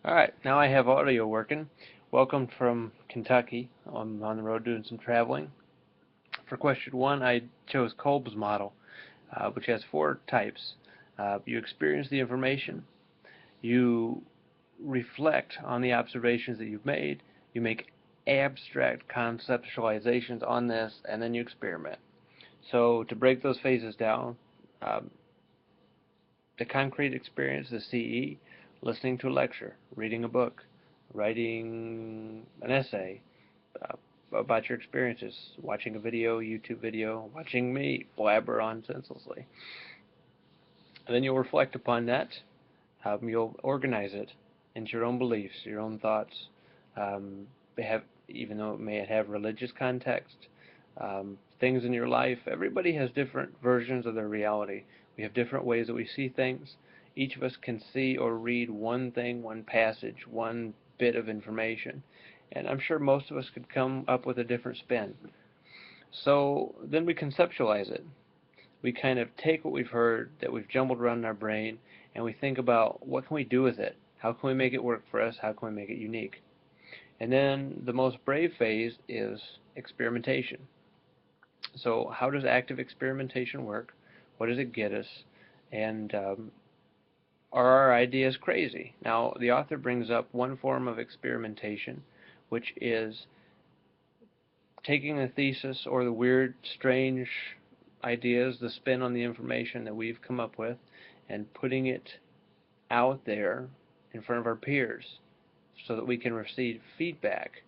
Alright, now I have audio working. Welcome from Kentucky. I'm on the road doing some traveling. For question one, I chose Kolb's model, which has four types. You experience the information, you reflect on the observations that you've made, you make abstract conceptualizations on this, and then you experiment. So to break those phases down, um, the concrete experience, the CE, listening to a lecture, reading a book, writing an essay about your experiences, watching a video, YouTube video, watching me blabber on senselessly. And then you'll reflect upon that. You'll organize it into your own beliefs, your own thoughts. Even though it may have religious context, things in your life. Everybody has different versions of their reality. We have different ways that we see things. Each of us can see or read one thing, one passage, one bit of information. And I'm sure most of us could come up with a different spin. So then we conceptualize it. We kind of take what we've heard, that we've jumbled around in our brain, and we think about what can we do with it? How can we make it work for us? How can we make it unique? And then the most brave phase is experimentation. So how does active experimentation work? What does it get us? And are our ideas crazy? Now, the author brings up one form of experimentation, which is taking a thesis or the weird, strange ideas, the spin on the information that we've come up with, and putting it out there in front of our peers so that we can receive feedback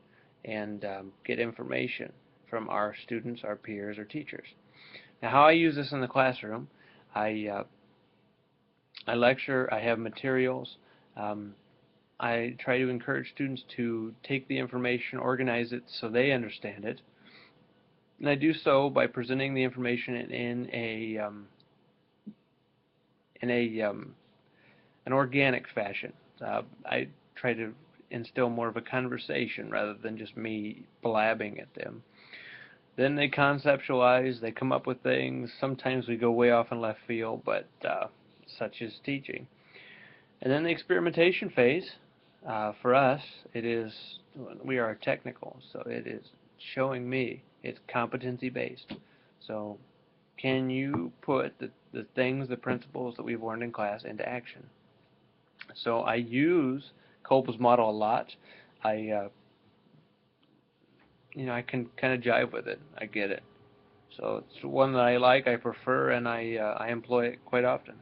and get information from our students, our peers, or teachers. Now, how I use this in the classroom, I lecture, I have materials. I try to encourage students to take the information, organize it so they understand it, and I do so by presenting the information in an organic fashion. I try to instill more of a conversation rather than just me blabbing at them. Then they conceptualize, they come up with things. Sometimes we go way off in left field, but such is teaching. And then the experimentation phase, for us, we are technical, so it is showing me it's competency based. So can you put the things, the principles that we've learned in class into action? So I use Kolb's model a lot. I I can kind of jive with it. I get it. So it's one that I like, I prefer, and I employ it quite often.